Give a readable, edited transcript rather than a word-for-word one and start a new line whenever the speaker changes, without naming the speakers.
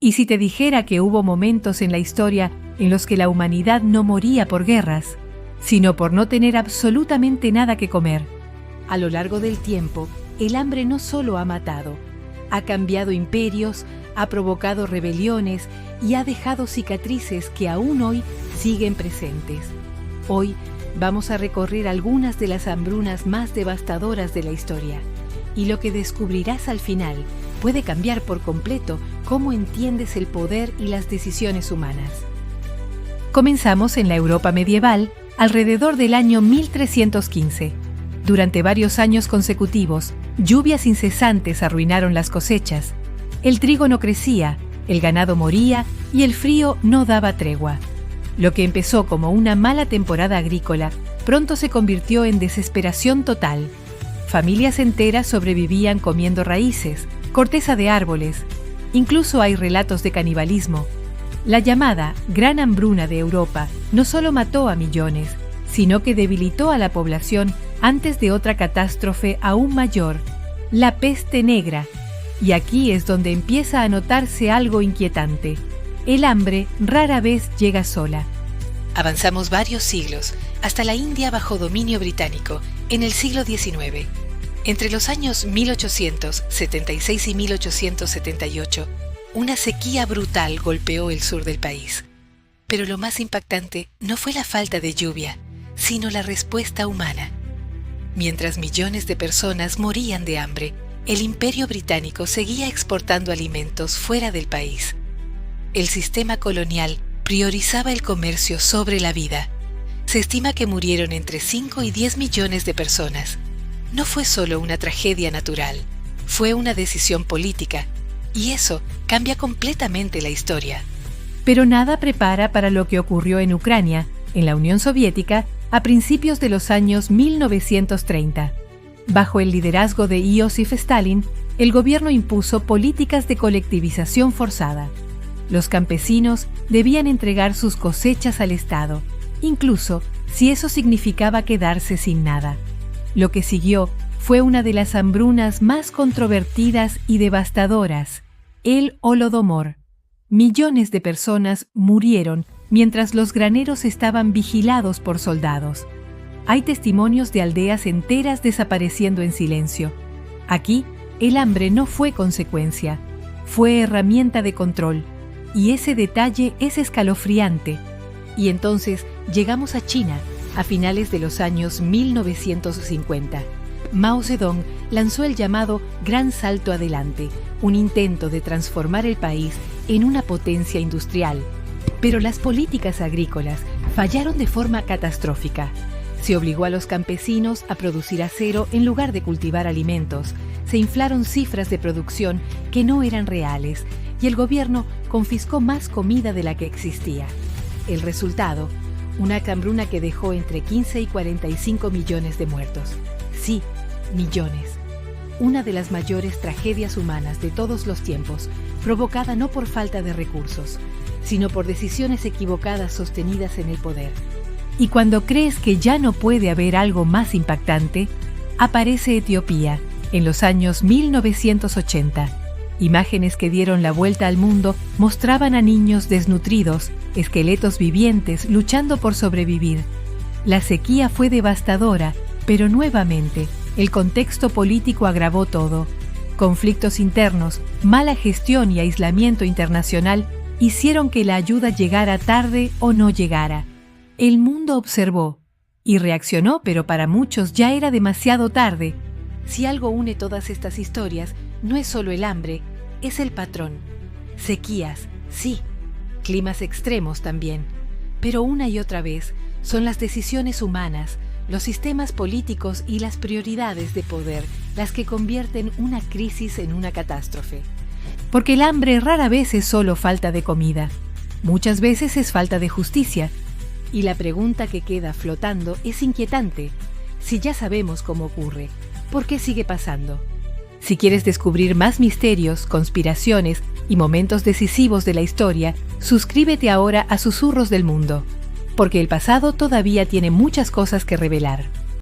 Y si te dijera que hubo momentos en la historia en los que la humanidad no moría por guerras, sino por no tener absolutamente nada que comer. A lo largo del tiempo, el hambre no solo ha matado, ha cambiado imperios, ha provocado rebeliones y ha dejado cicatrices que aún hoy siguen presentes. Hoy vamos a recorrer algunas de las hambrunas más devastadoras de la historia, y lo que descubrirás al final puede cambiar por completo cómo entiendes el poder y las decisiones humanas. Comenzamos en la Europa medieval, alrededor del año 1315. Durante varios años consecutivos, lluvias incesantes arruinaron las cosechas. El trigo no crecía, el ganado moría y el frío no daba tregua. Lo que empezó como una mala temporada agrícola, pronto se convirtió en desesperación total. Familias enteras sobrevivían comiendo raíces, corteza de árboles. Incluso hay relatos de canibalismo. La llamada Gran Hambruna de Europa no solo mató a millones, sino que debilitó a la población antes de otra catástrofe aún mayor, la peste negra. Y aquí es donde empieza a notarse algo inquietante. El hambre rara vez llega sola. Avanzamos varios siglos, hasta la India bajo dominio británico, en el siglo XIX. Entre los años 1876 y 1878, una sequía brutal golpeó el sur del país. Pero lo más impactante no fue la falta de lluvia, sino la respuesta humana. Mientras millones de personas morían de hambre, el Imperio Británico seguía exportando alimentos fuera del país. El sistema colonial priorizaba el comercio sobre la vida. Se estima que murieron entre 5 y 10 millones de personas. No fue solo una tragedia natural, fue una decisión política, y eso cambia completamente la historia. Pero nada prepara para lo que ocurrió en Ucrania, en la Unión Soviética, a principios de los años 1930. Bajo el liderazgo de Iósif Stalin, el gobierno impuso políticas de colectivización forzada. Los campesinos debían entregar sus cosechas al Estado, incluso si eso significaba quedarse sin nada. Lo que siguió fue una de las hambrunas más controvertidas y devastadoras, el Holodomor. Millones de personas murieron mientras los graneros estaban vigilados por soldados. Hay testimonios de aldeas enteras desapareciendo en silencio. Aquí, el hambre no fue consecuencia, fue herramienta de control, y ese detalle es escalofriante. Y entonces llegamos a China, a finales de los años 1950. Mao Zedong lanzó el llamado Gran Salto Adelante, un intento de transformar el país en una potencia industrial. Pero las políticas agrícolas fallaron de forma catastrófica. Se obligó a los campesinos a producir acero en lugar de cultivar alimentos. Se inflaron cifras de producción que no eran reales y el gobierno confiscó más comida de la que existía. El resultado, una hambruna que dejó entre 15 y 45 millones de muertos. Sí, millones. Una de las mayores tragedias humanas de todos los tiempos, provocada no por falta de recursos, sino por decisiones equivocadas sostenidas en el poder. Y cuando crees que ya no puede haber algo más impactante, aparece Etiopía, en los años 1980. Imágenes que dieron la vuelta al mundo mostraban a niños desnutridos, esqueletos vivientes luchando por sobrevivir. La sequía fue devastadora, pero nuevamente, el contexto político agravó todo. Conflictos internos, mala gestión y aislamiento internacional hicieron que la ayuda llegara tarde o no llegara. El mundo observó y reaccionó, pero para muchos ya era demasiado tarde. Si algo une todas estas historias, no es solo el hambre, es el patrón. Sequías, sí, climas extremos también, pero una y otra vez son las decisiones humanas, los sistemas políticos y las prioridades de poder las que convierten una crisis en una catástrofe. Porque el hambre rara vez es solo falta de comida, muchas veces es falta de justicia. Y la pregunta que queda flotando es inquietante. Si ya sabemos cómo ocurre, ¿por qué sigue pasando? Si quieres descubrir más misterios, conspiraciones y momentos decisivos de la historia, suscríbete ahora a Susurros del Mundo, porque el pasado todavía tiene muchas cosas que revelar.